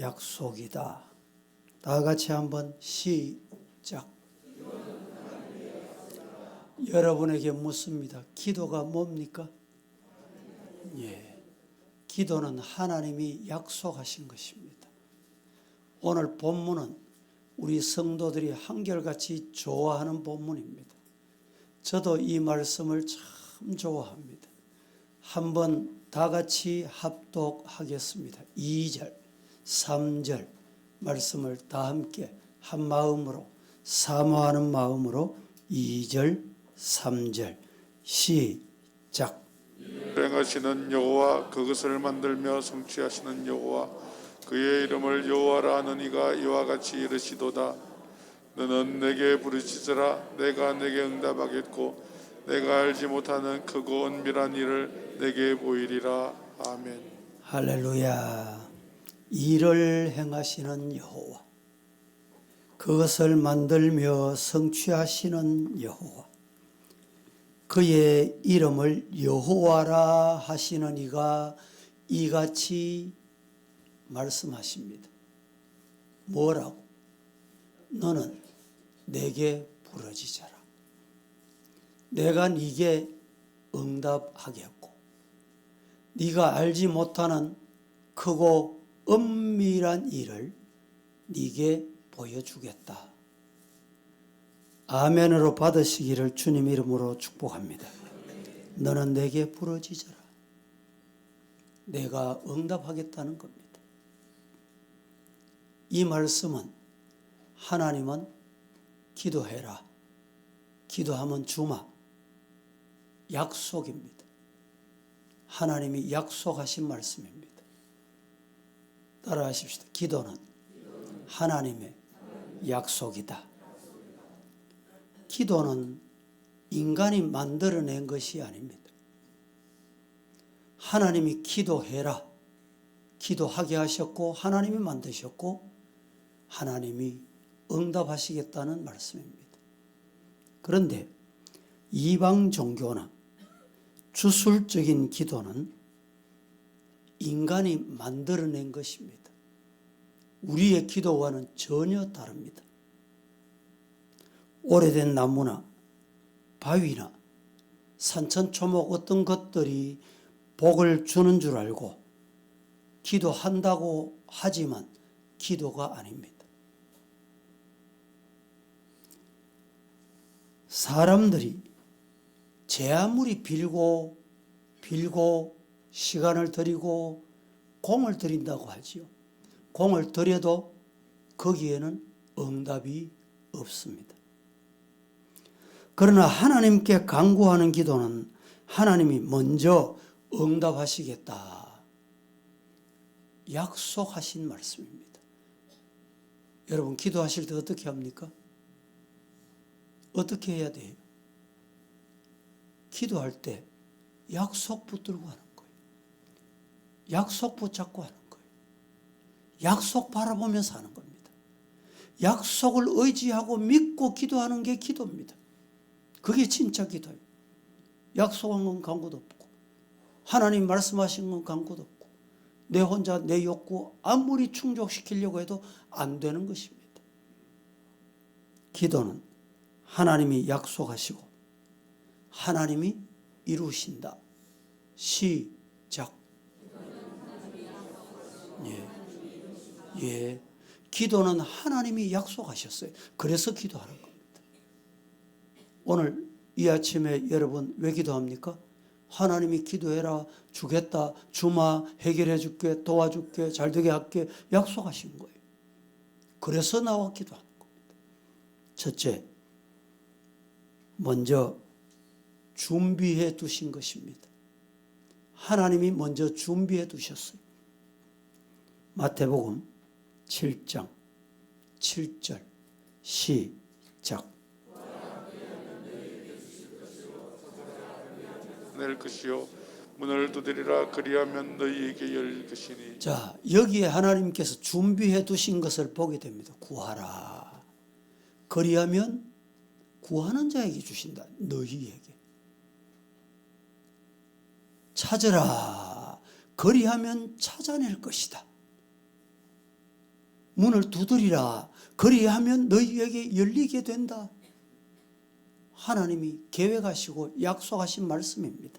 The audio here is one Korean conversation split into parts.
약속이다. 다 같이 한번 시작. 여러분에게 묻습니다. 기도가 뭡니까? 기도는 하나님이 약속하신 것입니다. 오늘 본문은 우리 성도들이 한결같이 좋아하는 본문입니다. 저도 이 말씀을 참 좋아합니다. 한번 다 같이 합독하겠습니다. 2절, 3절 말씀을 다 함께 한 마음으로 사모하는 마음으로 2절, 3절 시작. 행하시는 여호와, 그것을 만들며 성취하시는 여호와, 그의 이름을 여호와라 하는 이가 이와 같이 이르시도다. 너는 내게 부르짖으라. 내가 내게 응답하겠고 내가 알지 못하는 크고 은밀한 일을 내게 보이리라. 아멘. 할렐루야. 일을 행하시는 여호와, 그것을 만들며 성취하시는 여호와, 그의 이름을 여호와라 하시는 이가 이같이 말씀하십니다. 뭐라고? 너는 내게 부르짖어라. 내가 네게 응답하겠고 네가 알지 못하는 크고 은밀한 일을 네게 보여주겠다. 아멘으로 받으시기를 주님 이름으로 축복합니다. 너는 내게 부르짖어라. 내가 응답하겠다는 겁니다. 이 말씀은 하나님은 기도해라, 기도하면 주마, 약속입니다. 하나님이 약속하신 말씀입니다. 따라하십시다. 기도는 하나님의 약속이다. 기도는 인간이 만들어낸 것이 아닙니다. 하나님이 기도해라, 기도하게 하셨고 하나님이 만드셨고 하나님이 응답하시겠다는 말씀입니다. 그런데 이방 종교나 주술적인 기도는 인간이 만들어낸 것입니다. 우리의 기도와는 전혀 다릅니다. 오래된 나무나 바위나 산천초목 어떤 것들이 복을 주는 줄 알고 기도한다고 하지만 기도가 아닙니다. 사람들이 제 아무리 빌고 시간을 들이고 공을 들인다고 하지요. 공을 들여도 거기에는 응답이 없습니다. 그러나 하나님께 간구하는 기도는 하나님이 먼저 응답하시겠다 약속하신 말씀입니다. 여러분 기도하실 때 어떻게 합니까? 어떻게 해야 돼요? 기도할 때 약속 붙들고 하는 거예요. 약속 붙잡고 하는 거예요. 약속 바라보면서 하는 겁니다. 약속을 의지하고 믿고 기도하는 게 기도입니다. 그게 진짜 기도예요. 약속한 건 간구도 없고 하나님 말씀하신 건 간구도 없고 내 혼자 내 욕구 아무리 충족시키려고 해도 안 되는 것입니다. 기도는 하나님이 약속하시고 하나님이 이루신다. 시작. 기도는 하나님이 약속하셨어요. 그래서 기도하는 겁니다. 오늘 이 아침에 여러분 왜 기도합니까? 하나님이 기도해라, 주겠다, 주마, 해결해 줄게, 도와줄게, 잘되게 할게 약속하신 거예요. 그래서 나와 기도하는 겁니다. 첫째, 먼저 준비해 두신 것입니다. 하나님이 먼저 준비해 두셨어요. 마태복음 7장 7절 시작. 낼 것이요 문을 두드리라. 그리하면 너희에게 열릴 것이니. 자, 여기에 하나님께서 준비해 두신 것을 보게 됩니다. 구하라. 그리하면 구하는 자에게 주신다. 너희에게. 찾으라. 그리하면 찾아낼 것이다. 문을 두드리라. 그리하면 너희에게 열리게 된다. 하나님이 계획하시고 약속하신 말씀입니다.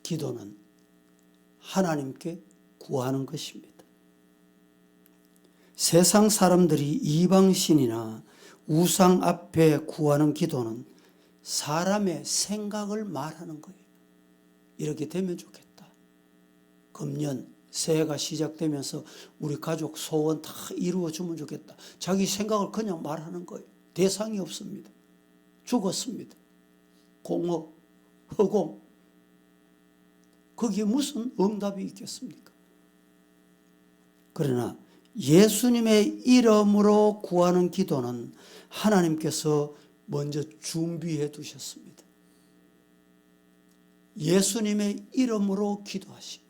기도는 하나님께 구하는 것입니다. 세상 사람들이 이방신이나 우상 앞에 구하는 기도는 사람의 생각을 말하는 거예요. 이렇게 되면 좋겠다. 금년 새해가 시작되면서 우리 가족 소원 다 이루어주면 좋겠다. 자기 생각을 그냥 말하는 거예요. 대상이 없습니다. 죽었습니다. 공허, 허공. 거기에 무슨 응답이 있겠습니까? 그러나 예수님의 이름으로 구하는 기도는 하나님께서 먼저 준비해 두셨습니다. 예수님의 이름으로 기도하시.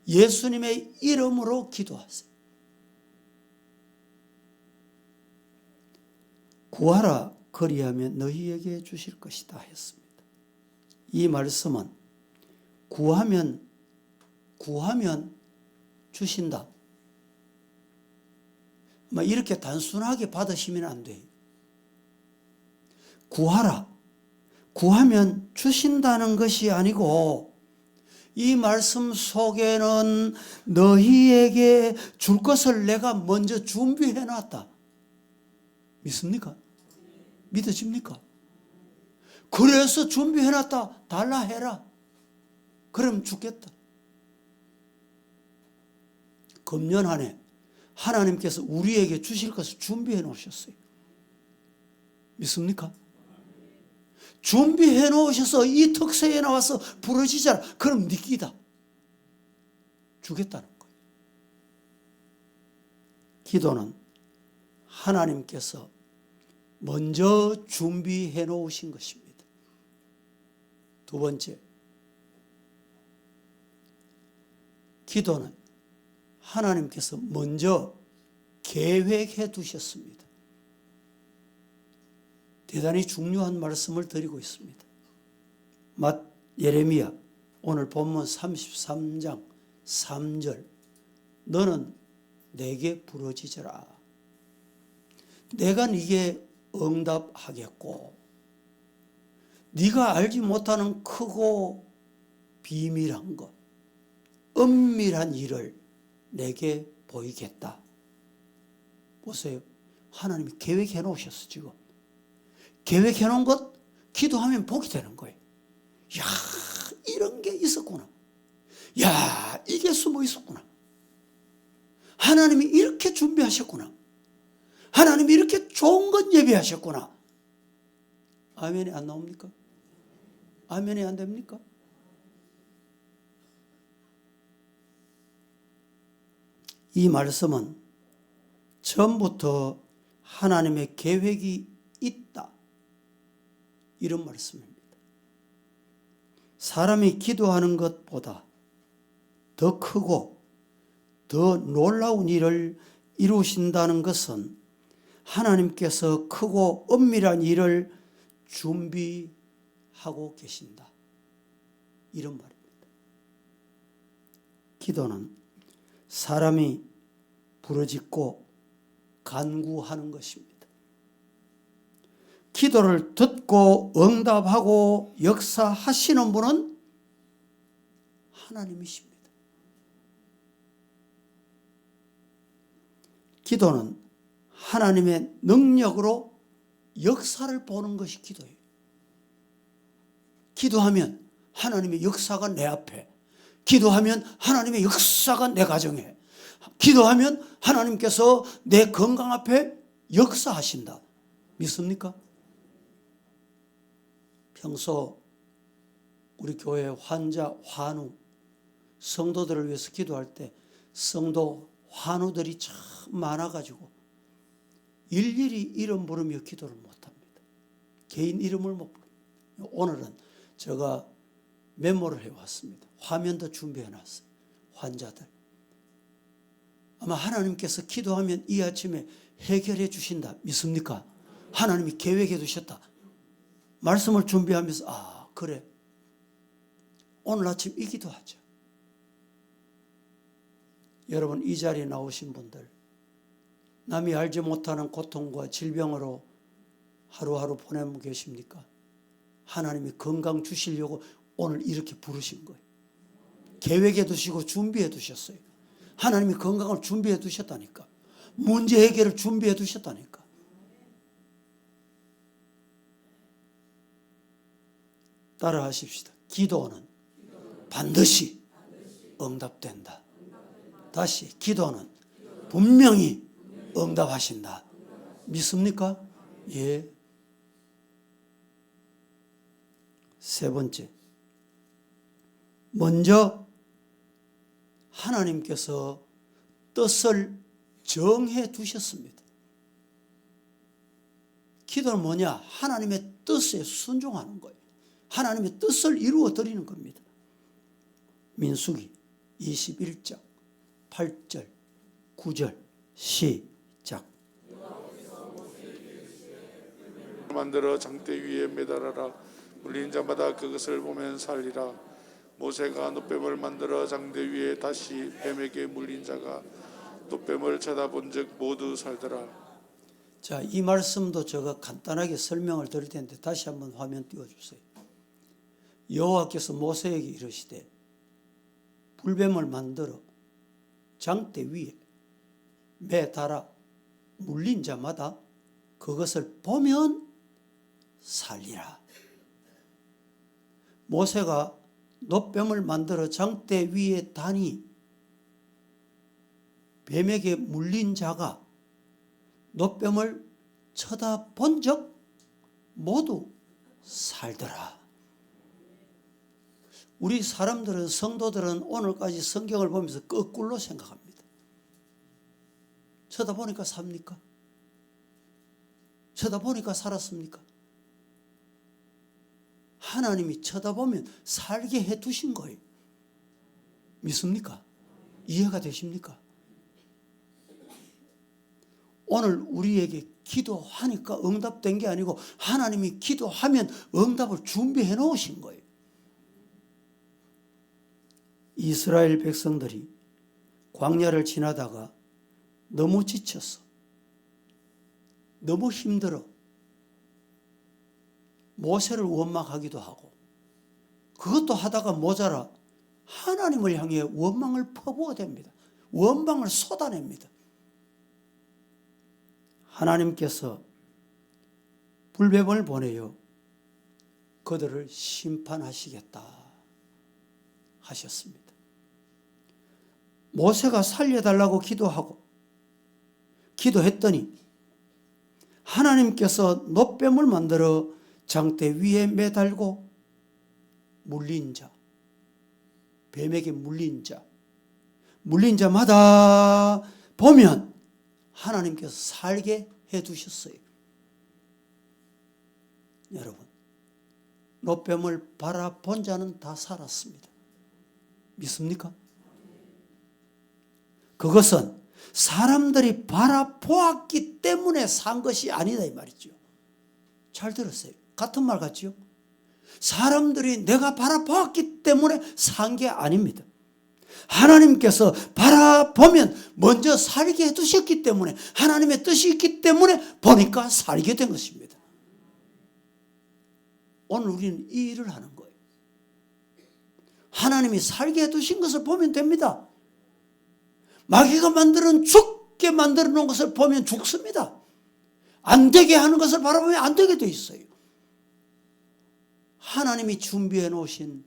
예수님의 이름으로 기도하세요. 구하라 그리하면 너희에게 주실 것이다 했습니다. 이 말씀은 구하면 주신다. 이렇게 단순하게 받으시면 안 돼요. 구하라. 구하면 주신다는 것이 아니고 이 말씀 속에는 너희에게 줄 것을 내가 먼저 준비해 놨다. 믿습니까? 믿어집니까? 그래서 준비해 놨다. 달라 해라. 그럼 죽겠다. 금년 한 해 하나님께서 우리에게 주실 것을 준비해 놓으셨어요. 믿습니까? 준비해 놓으셔서 이 특세에 나와서 부러지잖아. 그럼 네 끼다. 주겠다는 거예요. 기도는 하나님께서 먼저 준비해 놓으신 것입니다. 두 번째, 기도는 하나님께서 먼저 계획해 두셨습니다. 대단히 중요한 말씀을 드리고 있습니다. 예레미야 오늘 본문 33장 3절 너는 내게 부르짖으라. 내가 네게 응답하겠고 네가 알지 못하는 크고 비밀한 것 은밀한 일을 내게 보이겠다. 보세요. 하나님이 계획해 놓으셨어. 지금 계획해 놓은 것 기도하면 복이 되는 거예요. 야, 이런 게 있었구나. 야, 이게 숨어 있었구나. 하나님이 이렇게 준비하셨구나. 하나님이 이렇게 좋은 것 예비하셨구나. 아멘이 안 나옵니까? 아멘이 안 됩니까? 이 말씀은 처음부터 하나님의 계획이 있다. 이런 말씀입니다. 사람이 기도하는 것보다 더 크고 더 놀라운 일을 이루신다는 것은 하나님께서 크고 엄밀한 일을 준비하고 계신다. 이런 말입니다. 기도는 사람이 부르짖고 간구하는 것입니다. 기도를 듣고 응답하고 역사하시는 분은 하나님이십니다. 기도는 하나님의 능력으로 역사를 보는 것이 기도예요. 기도하면 하나님의 역사가 내 앞에, 기도하면 하나님의 역사가 내 가정에, 기도하면 하나님께서 내 건강 앞에 역사하신다. 믿습니까? 평소 우리 교회 환자, 환우, 성도들을 위해서 기도할 때 성도 환우들이 참 많아가지고 일일이 이름 부르며 기도를 못합니다. 개인 이름을 못 부릅니다. 오늘은 제가 메모를 해왔습니다. 화면도 준비해놨어요. 환자들. 아마 하나님께서 기도하면 이 아침에 해결해 주신다. 믿습니까? 하나님이 계획해 두셨다. 말씀을 준비하면서 그래. 오늘 아침 이 기도하자. 여러분, 이 자리에 나오신 분들, 남이 알지 못하는 고통과 질병으로 하루하루 보내고 계십니까? 하나님이 건강 주시려고 오늘 이렇게 부르신 거예요. 계획해 두시고 준비해 두셨어요. 하나님이 건강을 준비해 두셨다니까. 문제 해결을 준비해 두셨다니까. 따라 하십시다. 기도는 반드시 응답된다. 다시, 기도는 분명히 응답하신다. 믿습니까? 예. 세 번째, 먼저 하나님께서 뜻을 정해 두셨습니다. 기도는 뭐냐? 하나님의 뜻에 순종하는 거예요. 하나님의 뜻을 이루어 드리는 겁니다. 민수기 21장 8절 9절 시작. 만들어 장대 위에 매달아라. 물린 자마다 그것을 보면 살리라. 모세가 놋뱀을 만들어 장대 위에 다시 뱀에게 물린 자가 놋뱀을 쳐다본 즉 모두 살더라. 자, 이 말씀도 제가 간단하게 설명을 드릴 텐데 다시 한번 화면 띄워주세요. 여호와께서 모세에게 이르시되 불뱀을 만들어 장대 위에 매달아 물린 자마다 그것을 보면 살리라. 모세가 놋뱀을 만들어 장대 위에 다니 뱀에게 물린 자가 놋뱀을 쳐다본 적 모두 살더라. 우리 사람들은, 성도들은 오늘까지 성경을 보면서 거꾸로 생각합니다. 쳐다보니까 삽니까? 쳐다보니까 살았습니까? 하나님이 쳐다보면 살게 해 두신 거예요. 믿습니까? 이해가 되십니까? 오늘 우리에게 기도하니까 응답된 게 아니고 하나님이 기도하면 응답을 준비해 놓으신 거예요. 이스라엘 백성들이 광야를 지나다가 너무 지쳤어. 너무 힘들어. 모세를 원망하기도 하고, 그것도 하다가 모자라 하나님을 향해 원망을 퍼부어 댑니다. 원망을 쏟아냅니다. 하나님께서 불뱀을 보내어 그들을 심판하시겠다 하셨습니다. 모세가 살려달라고 기도했더니 하나님께서 놋뱀을 만들어 장대 위에 매달고 물린 자, 뱀에게 물린 자마다 보면 하나님께서 살게 해두셨어요. 여러분, 놋뱀을 바라본 자는 다 살았습니다. 믿습니까? 그것은 사람들이 바라보았기 때문에 산 것이 아니다 이 말이죠. 잘 들었어요. 같은 말 같죠? 사람들이 내가 바라보았기 때문에 산 게 아닙니다. 하나님께서 바라보면 먼저 살게 해두셨기 때문에, 하나님의 뜻이 있기 때문에 보니까 살게 된 것입니다. 오늘 우리는 이 일을 하는 거예요. 하나님이 살게 해두신 것을 보면 됩니다. 마귀가 죽게 만들어 놓은 것을 보면 죽습니다. 안 되게 하는 것을 바라보면 안 되게 돼 있어요. 하나님이 준비해 놓으신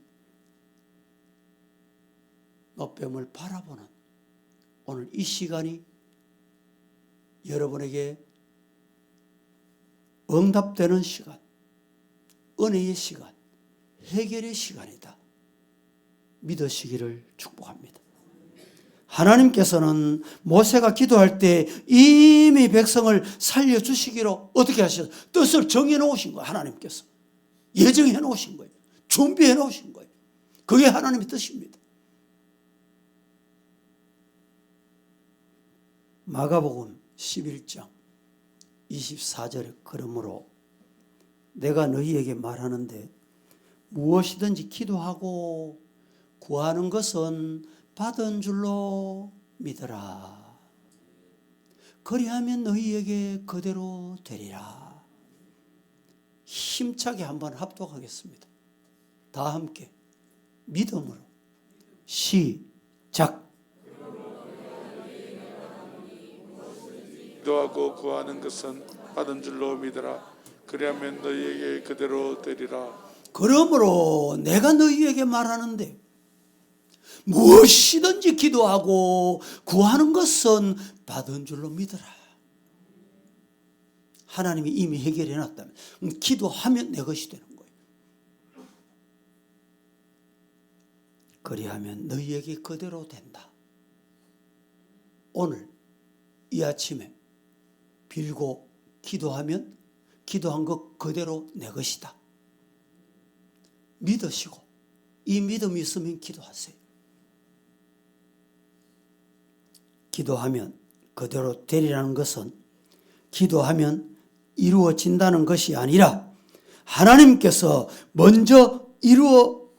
놋뱀을 바라보는 오늘 이 시간이 여러분에게 응답되는 시간, 은혜의 시간, 해결의 시간이다 믿으시기를 축복합니다. 하나님께서는 모세가 기도할 때 이미 백성을 살려주시기로 어떻게 하셨어요? 뜻을 정해 놓으신 거예요. 하나님께서 예정해 놓으신 거예요. 준비해 놓으신 거예요. 그게 하나님의 뜻입니다. 마가복음 11장 24절에 그러므로 내가 너희에게 말하는데 무엇이든지 기도하고 구하는 것은 받은 줄로 믿으라. 그리하면 너희에게 그대로 되리라. 힘차게 한번 합독하겠습니다. 다 함께 믿음으로 시작. 기도하고 구하는 것은 받은 줄로 믿으라. 그리하면 너희에게 그대로 되리라. 그러므로 내가 너희에게 말하는데 무엇이든지 기도하고 구하는 것은 받은 줄로 믿으라. 하나님이 이미 해결해 놨다면 기도하면 내 것이 되는 거예요. 그리하면 너희에게 그대로 된다. 오늘 이 아침에 빌고 기도하면 기도한 것 그대로 내 것이다. 믿으시고 이 믿음이 있으면 기도하세요. 기도하면 그대로 되리라는 것은 기도하면 이루어진다는 것이 아니라 하나님께서 먼저 이루어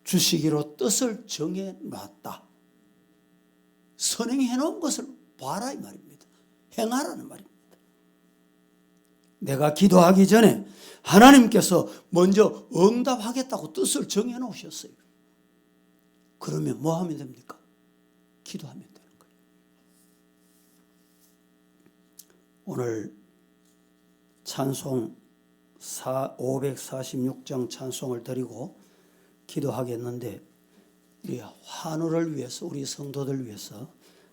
주시기로 뜻을 정해 놨다. 선행해 놓은 것을 봐라 이 말입니다. 행하라는 말입니다. 내가 기도하기 전에 하나님께서 먼저 응답하겠다고 뜻을 정해 놓으셨어요. 그러면 뭐 하면 됩니까? 기도하면 되는 거예요. 오늘 찬송 546장 찬송을 드리고 기도하겠는데 우리 환우를 위해서 우리 성도들 위해서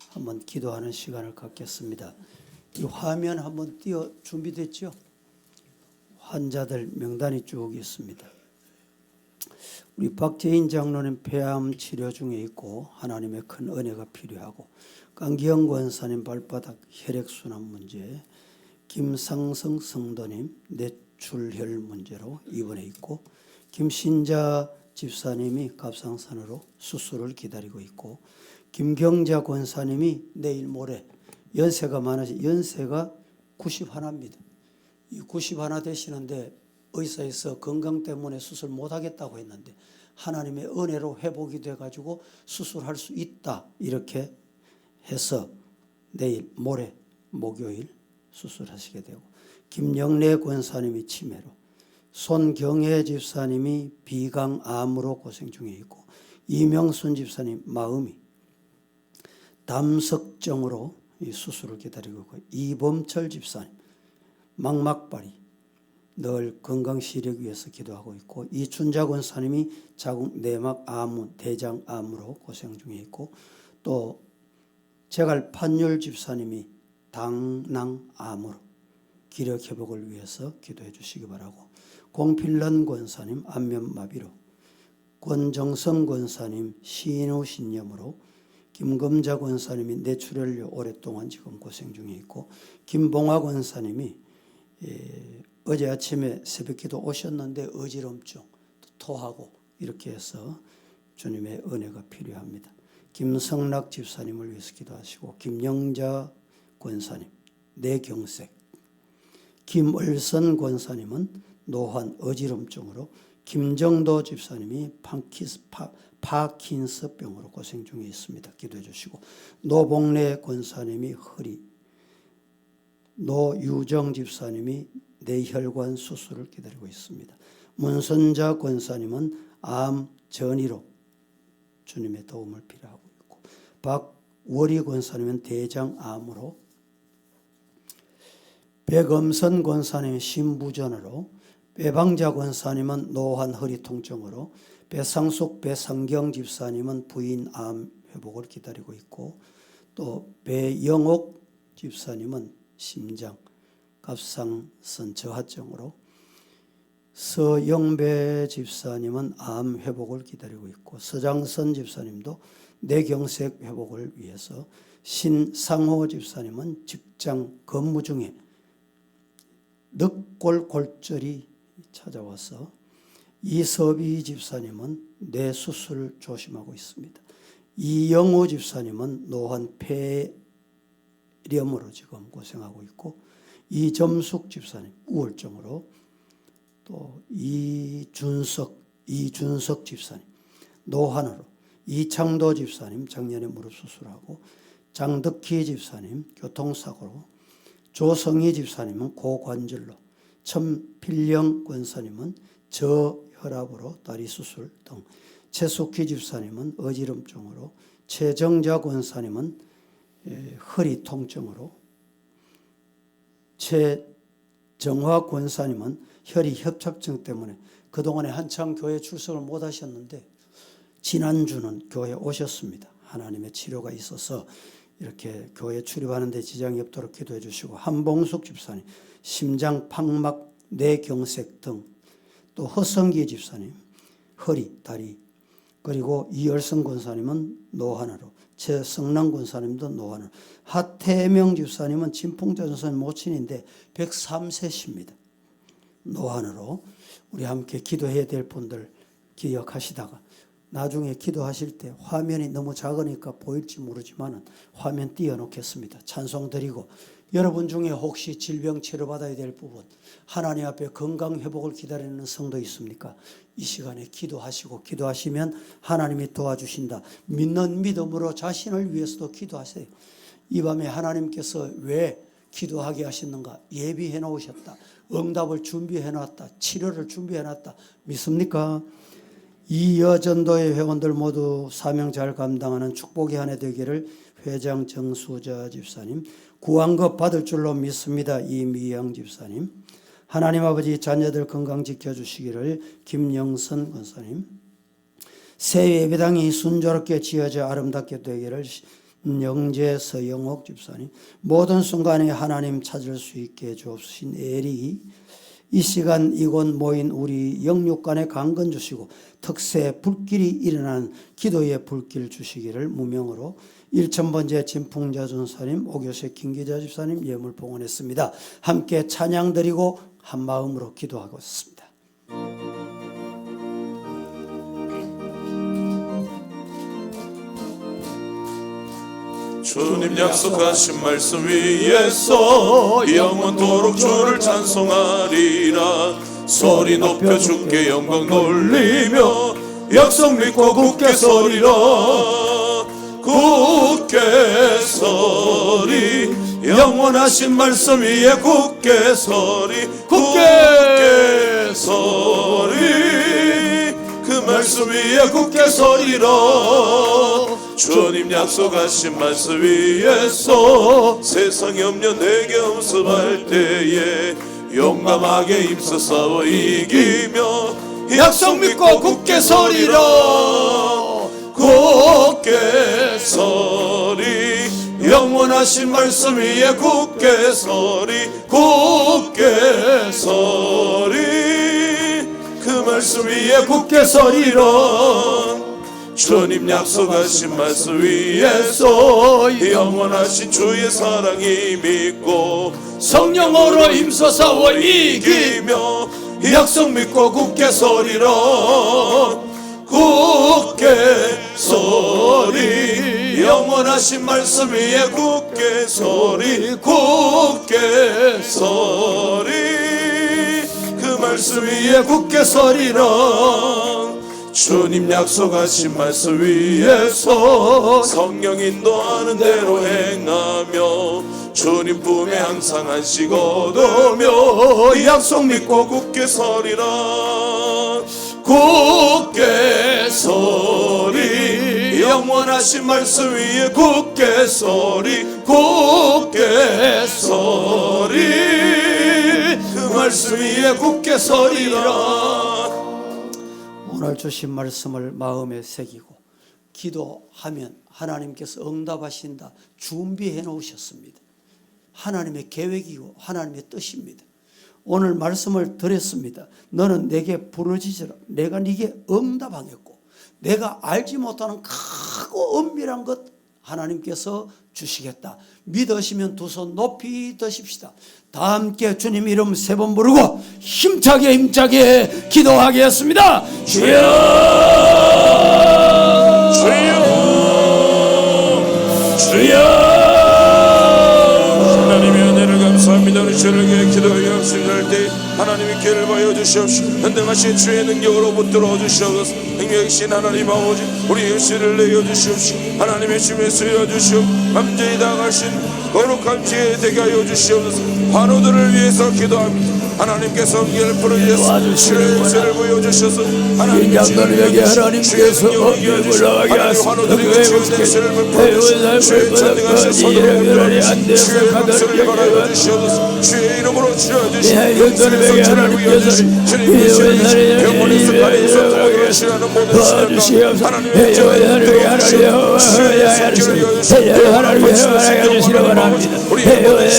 한번 기도하는 시간을 갖겠습니다. 이 화면 한번 띄워 준비됐죠? 환자들 명단이 쭉 있습니다. 우리 박재인 장로님 폐암 치료 중에 있고 하나님의 큰 은혜가 필요하고 강기영 권사님 발바닥 혈액순환 문제, 김상성 성도님 뇌출혈 문제로 입원해 있고 김신자 집사님이 갑상선으로 수술을 기다리고 있고 김경자 권사님이 내일 모레 연세가 많아서 연세가 91입니다. 이 91 되시는데 의사에서 건강 때문에 수술 못하겠다고 했는데 하나님의 은혜로 회복이 돼가지고 수술할 수 있다 이렇게 해서 내일 모레 목요일 수술하시게 되고 김영래 권사님이 치매로 손경혜 집사님이 비강암으로 고생 중에 있고 이명순 집사님 마음이 담석증으로 이 수술을 기다리고 있고 이범철 집사님 망막발이 늘 건강 시력 위해서 기도하고 있고 이춘자 권사님이 자궁 내막 암, 대장암으로 고생 중에 있고 또 제갈 판율 집사님이 당낭암으로 기력 회복을 위해서 기도해 주시기 바라고 공필런 권사님 안면마비로 권정성 권사님 신우신염으로 김금자 권사님이 뇌출혈로 오랫동안 지금 고생 중에 있고 김봉화 권사님이 어제 아침에 새벽기도 오셨는데 어지럼증, 토하고 이렇게 해서 주님의 은혜가 필요합니다. 김성락 집사님을 위해서 기도하시고 김영자 권사님 뇌경색, 김을선 권사님은 노환 어지럼증으로 김정도 집사님이 파킨스병으로 고생 중에 있습니다. 기도해 주시고 노봉래 권사님이 허리, 노유정 집사님이 뇌혈관 수술을 기다리고 있습니다. 문선자 권사님은 암 전이로 주님의 도움을 필요하고 있고 박월희 권사님은 대장암으로 백엄선 권사님은 신부전으로 배방자 권사님은 노환 허리 통증으로 배상숙 배상경 집사님은 부인암 회복을 기다리고 있고 또 배영옥 집사님은 심장 갑상선 저하증으로 서영배 집사님은 암 회복을 기다리고 있고 서장선 집사님도 뇌경색 회복을 위해서 신상호 집사님은 직장 근무 중에 늑골 골절이 찾아와서 이서비 집사님은 뇌수술 조심하고 있습니다. 이영호 집사님은 노환 폐렴으로 지금 고생하고 있고 이점숙 집사님 우울증으로 또 이준석 집사님 노환으로 이창도 집사님 작년에 무릎 수술하고 장덕희 집사님 교통사고로, 조성희 집사님은 고관절로, 천필령 권사님은 저혈압으로 다리 수술 등, 최숙희 집사님은 어지럼증으로, 최정자 권사님은 허리 통증으로, 최정화 권사님은 혈이 협착증 때문에 그동안에 한참 교회 출석을 못 하셨는데 지난주는 교회에 오셨습니다. 하나님의 치료가 있어서 이렇게 교회 출입하는 데 지장이 없도록 기도해 주시고, 한봉숙 집사님 심장 판막 뇌경색 등, 또 허성기 집사님 허리 다리, 그리고 이열성 권사님은 노환으로, 최성남 권사님도 노환으로, 하태명 집사님은 진풍전선 모친인데 103세십니다. 노환으로. 우리 함께 기도해야 될 분들 기억하시다가 나중에 기도하실 때 화면이 너무 작으니까 보일지 모르지만 화면 띄워놓겠습니다. 찬송 드리고, 여러분 중에 혹시 질병 치료받아야 될 부분, 하나님 앞에 건강 회복을 기다리는 성도 있습니까? 이 시간에 기도하시고, 기도하시면 하나님이 도와주신다. 믿는 믿음으로 자신을 위해서도 기도하세요. 이 밤에 하나님께서 왜 기도하게 하셨는가? 예비해 놓으셨다. 응답을 준비해 놨다. 치료를 구비해 놨다. 믿습니까? 이 여전도의 회원들 모두 사명 잘 감당하는 축복의 한 해 되기를 회장 정수자 집사님, 구원급 받을 줄로 믿습니다. 이미영 집사님, 하나님 아버지 자녀들 건강 지켜주시기를 김영선 권사님, 새 예배당이 순조롭게 지어져 아름답게 되기를 영재 서영옥 집사님, 모든 순간에 하나님 찾을 수 있게 주옵신 에리, 이 시간 이곳 모인 우리 영육간에 강건 주시고 특세 불길이 일어난 기도의 불길 주시기를 무명으로 1000번째 진풍자 전사님, 오교세 김기자 집사님 예물 봉헌했습니다. 함께 찬양 드리고 한 마음으로 기도하고 있습니다. 주님 약속하신 말씀 위에서 영원토록 주를 찬송하리라. 소리 높여 주께 영광 돌리며 약속 믿고 굳게 서리라. 굳게 서리, 영원하신 말씀 위에 굳게 서리. 굳게 서리, 그 말씀 위에 굳게 서리라. 주님 약속하신 말씀 위에서 세상 염려 내게 엄습할 때에 용감하게 힘써 싸워 이기며 약속 믿고 굳게 서리라. 굳게 서리, 영원하신 말씀 위에 굳게 서리. 굳게 서리, 그 말씀 위에 굳게 서리라. 주님 약속하신 말씀 위에서 영원하신 주의 사랑이 믿고 성령으로 힘써 싸워 이기며 약속 믿고 굳게 서리라. 굳게 서리, 영원하신 말씀 위에 굳게 서리. 굳게 서리, 그 말씀 위에 굳게 서리라. 주님 약속하신 말씀 위에서 성령 인도하는 대로 행하며 주님 품에 항상 안식 얻으며 약속 믿고 굳게 서리라. 굳게 서리, 영원하신 말씀 위에 굳게 서리. 굳게 서리, 그 말씀 위에 굳게 서리라. 오늘 주신 말씀을 마음에 새기고 기도하면 하나님께서 응답하신다. 준비해 놓으셨습니다. 하나님의 계획이고 하나님의 뜻입니다. 오늘 말씀을 드렸습니다. 너는 내게 부르짖으라. 내가 네게 응답하겠고, 내가 알지 못하는 크고 엄밀한 것 하나님께서 주시겠다. 믿으시면 두 손 높이 드십시다. 다 함께 주님 이름 3번 부르고 힘차게 기도하겠습니다. 주여, 주여, 주여. 하나님의 은혜를 감사합니다. 우리 주님께 기도하여 합심할 때 하나님의 길을 봐여 주시옵시고 현등하신 주의 능력으로 붙들어 주시옵소서. 행명이신 하나님 아버지 우리의 씨를 내어 주시옵시고 하나님의 심에 쓰여 주시옵 감제히 당하신 거룩한 지혜 되게 하여 주시옵소서. 환우들을 위해서 기도합니다. 하나님께서 엄기를 풀어주셔서 치료의 역사를 보여주셔서 인간들에게 하나님께서 엄기를 올라가게 하소서. 그리고 회복되시는 회복의 삶을 뻗어가지 이래결이 안 되어서 가다를 받아주시옵소서. 주의 이름으로 치료해주시옵소서. 인간들에게 하나님께서 회복의 살이 병원에서 다니면서 도와주시라는 모든 도와주시옵소서. 하나님의 하나님께 하나님을 바랍니다. 회복의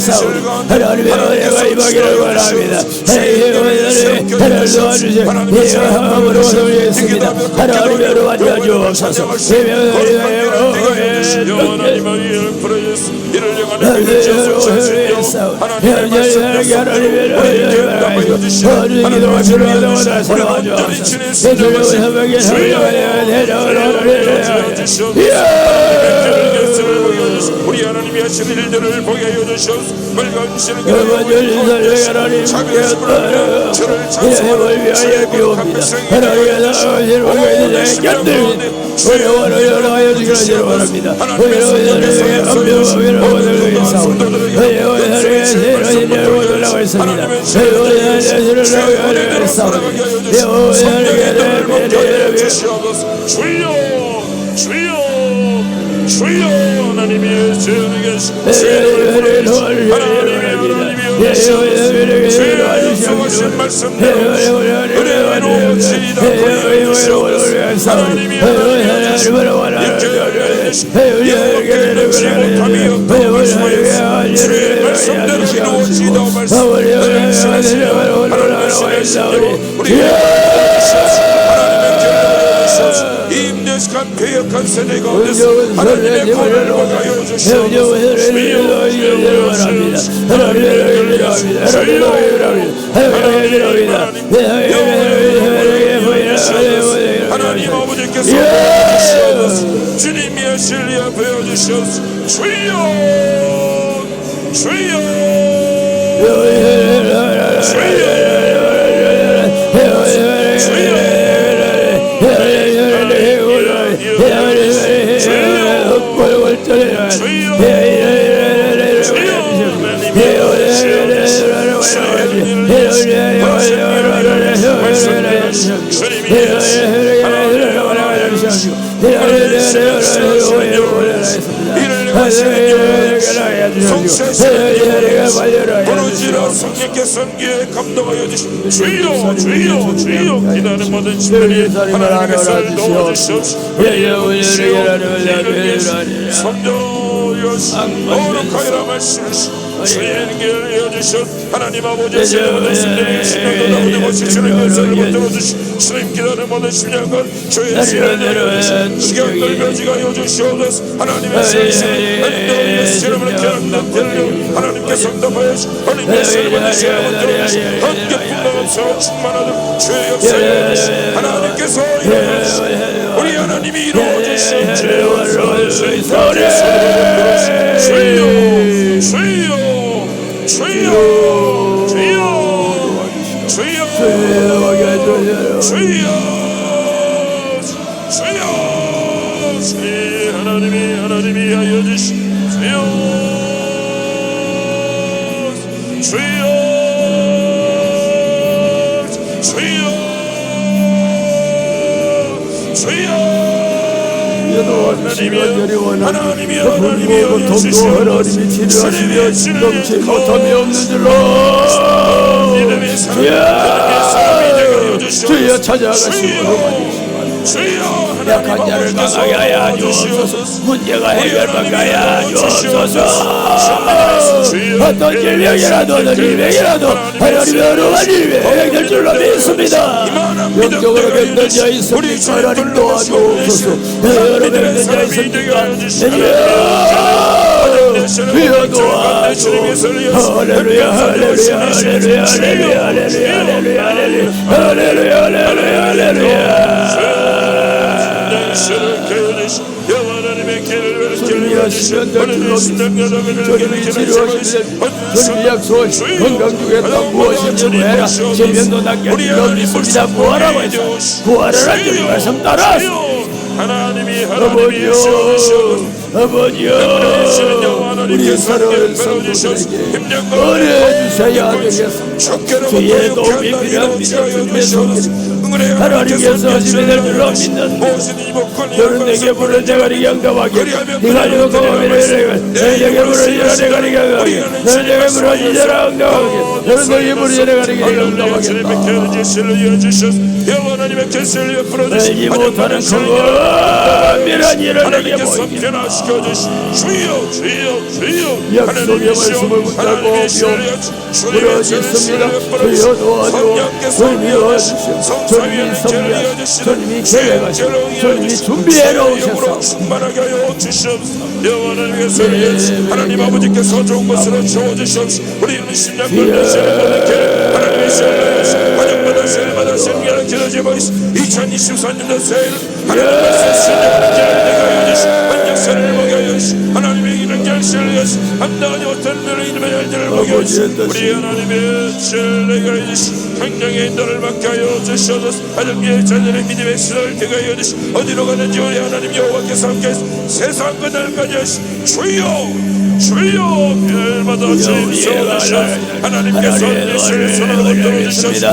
싸움 하나님의 은혜가 임하기를 바랍니다. 하나님을 도와주세요. 예함으로 소리했습니다. 하나님을 완전 주옵소서. 우리 하나님이 하신 일들을 보게 하여 주시옵소서. 멀거하시는 저를 찬송하는 주의 거룩한 백성이 주여 하나님의 죄를 계시고 주의 약속하신 말씀대로 은혜로 지이다 보여주시옵소서. 하나님이 영광을 얻지 못함이 없다고 말씀하였으니 주의 말씀대로 이루어지이다 말씀하시니 하나님의 신으로 우리의 임대식한 괴역한 세대 가운데서 하나님의 권을 받아여 주시옵소서. 하나님 아버지께서 주시옵소서. 주님이 하실 일 앞에 주시옵소서. 주여 주여 부르짖어 성령께 선기에 감동하여 주시옵소서. 주여 주여 주여 기도하는 모든 신들이 하나님께서 도와주시옵소서. 성령 거룩하여라 말씀하시옵소서. 주의 은혜를 이어주시옵소서. 하나님 아버지 주님의 신령도 나오는 것이 주님의 은사를 붙들어 주시옵소서. 주님 기도하는 모든 심령과 주의 신령을 시간 떨며지가 이어주시옵소서. 하나님의 신신 은혜의 시름을 깨닫는 들려 하나님께서 응답하여 주시옵소서. 하나님의 신령을 붙들어 주시옵소서. 함께 풍성함으로 충만하도록 주의 역사에 이어주시옵소서. 하나님께서 이루어주시옵소서. 우리 하나님이 이루어주시옵소서. 주여 주여 주여 주여 주여 주여 하나님이 하여 주시옵소서. 주여 하나님이 하나님이 치료하시며 넘치 못함이 없는 줄로 주여 찾아가시고 약한 자를 강하게 하여 주옵소서. 문제가 해결받게 하여 주옵소서. 어떤 질병이라도 어떤 질병이라도 하나님의 어려운 일이 해결될 줄로 믿습니다. 영적으로 병든 자 있습니까? 하나님 도와주옵소서. 여러 병든 자 있습니까? 주여 도와주옵소서. 할렐루야 할렐루야 할렐루야 할렐루야 할렐루야 할렐루야 할렐루야 할렐루야. 하나님의 길을 치료하시면 될 줄로 믿습니다. 주님이 치료하시면 주님이 약속하신 건강 중에 또 무엇인지 구해라. 질병도 낫게 할 줄로 믿습니다. 구하라고 해서 구하라는 주님 말씀 따라하시오. 아버지요, 아버지요, 우리 사랑하는 성도들에게 은혜 주셔야 되겠습니다. 주의 도움이 필요합니다. 주님의 손길 하나님께서 하시면 될 줄로 믿는다. 너는 내게 부른 대가리 양감하게 네가 이거 고마미를 내게 부르짖으라 대가리 양감하게 너는 내게 부르짖으라 양감하게 너는 내게 부르짖으라 대가리 양감하겠다. 알지 못하는 큰밀한 일을 내게 보이게 약속의 말씀을 붙잡고 부러졌습니다. 주여 도와주오. 주님이 도와주시오. 주님이 섭리하시오. 주님이 계획하시오. 주님이 준비해 놓으셨소. 하나님 아버지께서 좋은 것으로 채워주시옵소서. 우리는 심장 걸려서 하나님의 세례를 환영받아 세례받아 생명을 길어져 버리시 2024년도 세일 하나님의 세례를 내가 여주시 한역사를 먹여 여주시 하나님의 이런 결실을 여주시 한다하지 못한 너를 이름의 열들을 먹여 여주시 우리 하나님의 세례가 여주시 행정의 인도를 맡겨 주시옵소서. 하나님의 자녀의 믿음의 신을 대가여 주시 어디로 가는지 우리 하나님 여호와께서 함께 세상 끝날까지 하시 주여 주여 별마다 주님 쏘주시옵소서. 하나님께서 내 신을 손으로 들어주시옵소서.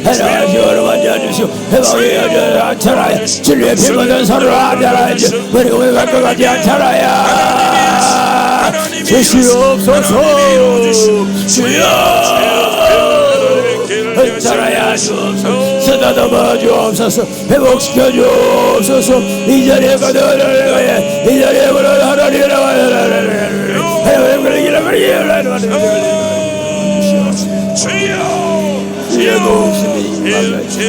하나님 여러분 앉아주시오. 해방의 여자를 앉혀라야 진리의 피묻은 손으로 앉아라야지 그리고 왜 갖고 가지 않잖아야 주시옵소서. 주여 흩어라야 주옵소서. 쓰다듬어 주옵소서. 회복시켜 주옵소서. 이 자리에 거둬라 이 자리에 거둬라 하나님이라 주의 목숨이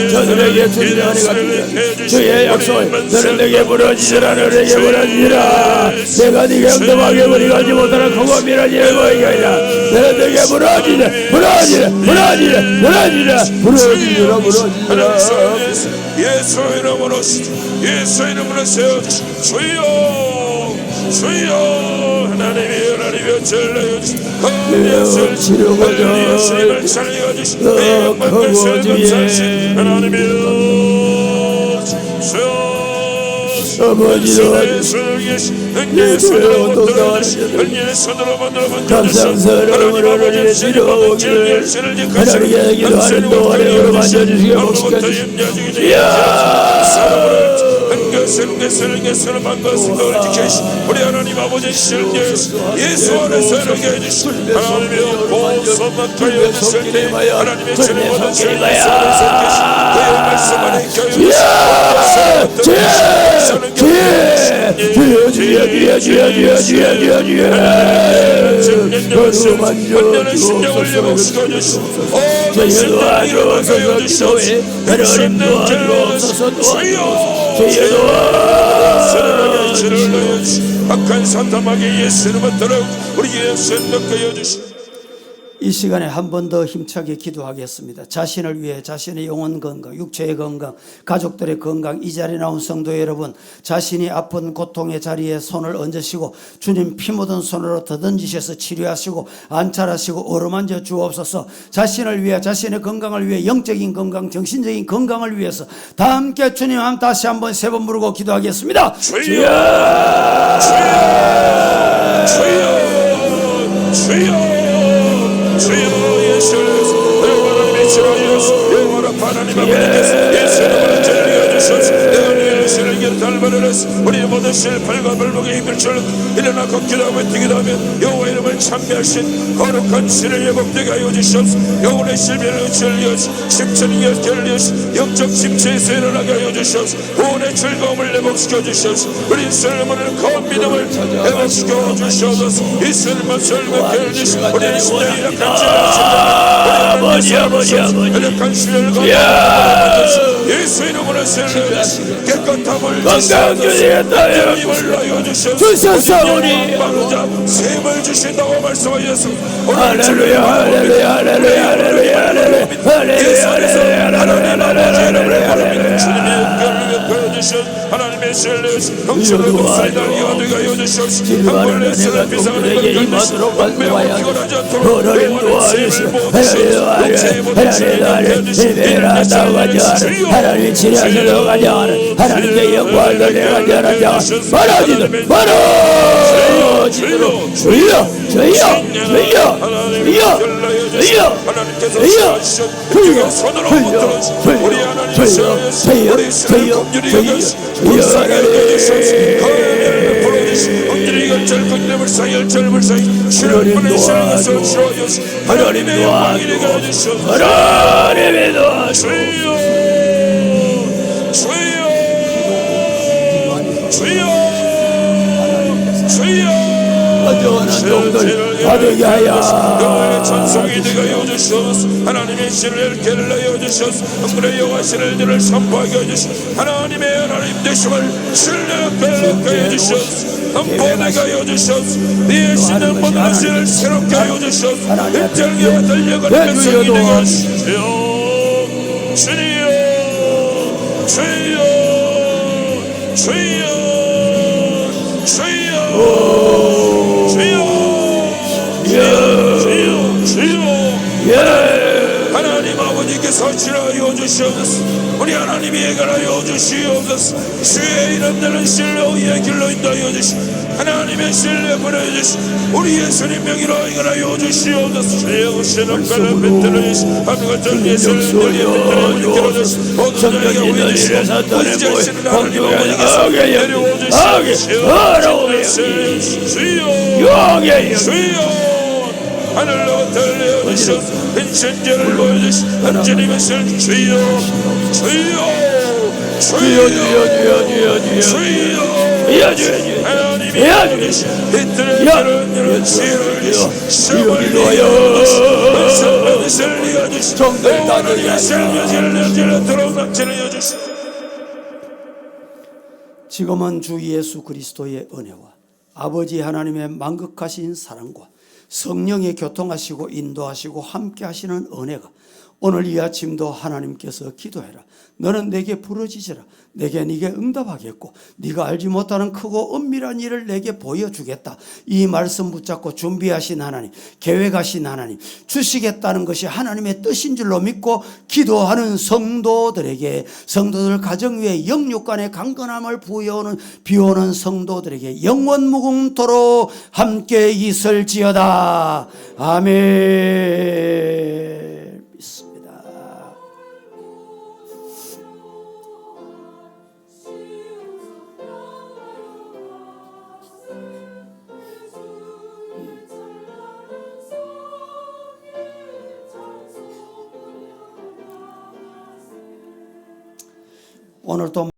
저들에게 주의 은혜가 필요해. 주의 약속을 너는 내게 부러지리라 너에게 부러지리라 내가 네게 응답하게 우리가지 못하는 크고 미란 일을 보이게 하리라. 너는 내게 부러지리라 부러지리라 부러지리라 부러지리라 부러지리라 부러지리라 예수의 이름으로 예수의 이름으로 세워주시 주여 주여 하나님의 전례여 주시 치료가 예수님을 살려 주시 영광을 세우신 하나님의 주여 아버지도 예수의 감상스러운 치료오기를 하나님께 기도하는 동안에 여러 만져주시게 복시켜주시오. 것을 만것을 지키시 우리 하나님 아버지 예수 안에서 이렇게 해주시 하나님의 보호서 맡아여 주실 때 하나님의 주님 모든 주님 예수 안에서 계시 그의 말씀 안에 악한 사탄에게 예수님을 따라 우리 예수님을 맡겨 주시오. 이 시간에 한 번 더 힘차게 기도하겠습니다. 자신을 위해 자신의 영혼 건강, 육체의 건강, 가족들의 건강, 이 자리에 나온 성도 여러분, 자신이 아픈 고통의 자리에 손을 얹으시고 주님 피 묻은 손으로 더듬지셔서 치료하시고 안찰하시고 어루만져 주옵소서. 자신을 위해 자신의 건강을 위해 영적인 건강, 정신적인 건강을 위해서 다 함께 주님 다시 한번 세 번 부르고 기도하겠습니다. 주여 주여 주여 주여 예수 영원한 빛으로 영원한 하나님 아버지께서 예수님을 전리해 주소서. 예수를 닮아내라 우리 모든 실패과 벌목의 힘을 줄로 일어나 걷기도 하며 뛰기도 하며 여호와 이름을 찬미하신 거룩한 신을 회복되게 하여 주시옵소서. 영혼의 실패를 전리하시 심천이 결리하시 영적 침체에서 일어나게 하여 주시옵소서. 구원의 즐거움을 회복시켜 주시옵소서. 우리 설문을 거한 믿음을 회복시켜 주시옵소서. 이 설문 설명해 주시옵소서. 우리의 심령이 약한 아버지 약한 신을 거한 예수 이름으로 세례하시고 깨끗함을 건강 주시겠다 주셨사오니 셈을 주신다고 말씀하셨소. 할렐루야 할렐루야 할렐루야 할렐루야 할렐루야 주님의 은혜를 보여주신 하나님의 신뢰 영적으로 독사이다 이어들가 여주시옵시고 한 번에 쓰는 비상을 임하도록 건강하지 하나님 않도록 도와주시고 하나님 치료하시도록 하자 하나님의 영광을 돌려가지 않았자 말하지도 말아지도록 주여 주여 주여 주여 주여 하나님께서 주여 손으로 붙들어주시고 우리 하나님 우리 신을 긍휼히 여겨주시고 불쌍하게 여겨주시옵시고 불어주시고 엉들이 결절 긍휼을 사이 열절을 사이 신을 보내시는 것을 주어주시고 하나님의 영광이 되게 해주시옵소서. 하나님의 도와주시옵소서. 주여 어두운 종들 받게 하여 찬송이 되게 여주시옵소서. 하나님의 신을 깨달아 여주시옵소서. 흥분의 여호와 신을 들을 선포하게 해주시옵소서. 하나님의 하나님 되심을 신뢰하게 해주시옵소서. 흠포되게 여주시옵소서. 네 신은 모든 신을 새롭게 여주시옵소서. 입장에 달려가는 백성이 되게 하시옵소서. 주여 주여 주여 하나님 아버지께서 지나여 주시옵소서. 우리 하나님이 해결하여 주시옵소서. 주의 이름들은 신뢰의 길로 인도하여 주시옵소서. 하나님의 신뢰 보내주시옵소서. 우리 예수님 명의로 해결하여 주시옵소서. 주의 오시는 별을 빛들어 주시옵소서. 하늘과 전리의 신뢰의 빛들어 주시옵소서. 모든 자에게 올려주시옵소서. 우리 자신은 하나님 아버지께서 내려오 주시옵소서. 주여 하늘로 달려주시옵소서. 신전을 보여주시옵소서. 하나님의 신 주여 주여 주여 주여 주여 하나님이 아버지신 빛들을 들은 지혜를 주시옵소서. 하나님의 주시옵소서. 하나님의 신을 들어 주시옵소서. 지금은 주 예수 그리스도의 은혜와 아버지 하나님의 만극하신 사랑과 성령의 교통하시고 인도하시고 함께 하시는 은혜가 오늘 이 아침도 하나님께서 기도해라. 너는 내게 부르짖으라. 내게 네게 응답하겠고 네가 알지 못하는 크고 은밀한 일을 내게 보여주겠다. 이 말씀 붙잡고 준비하신 하나님, 계획하신 하나님, 주시겠다는 것이 하나님의 뜻인 줄로 믿고 기도하는 성도들에게, 성도들 가정 위에 영육간의 강건함을 부여하는 비오는 성도들에게 영원 무궁토록 함께 있을지어다. 아멘. 오늘 또